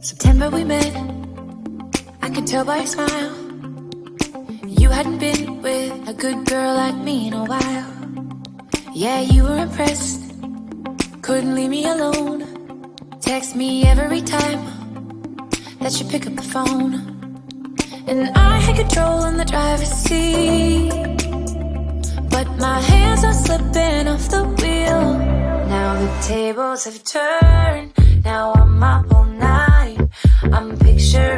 September we met, I could tell by your smile. You hadn't been with a good girl like me in a while. Yeah, you were impressed, couldn't leave me alone. Text me every time that you pick up the phone. And I had control in the driver's seat, but my hands are slipping off the wheel. Now the tables have turned, now I'm up all night. I'm picturing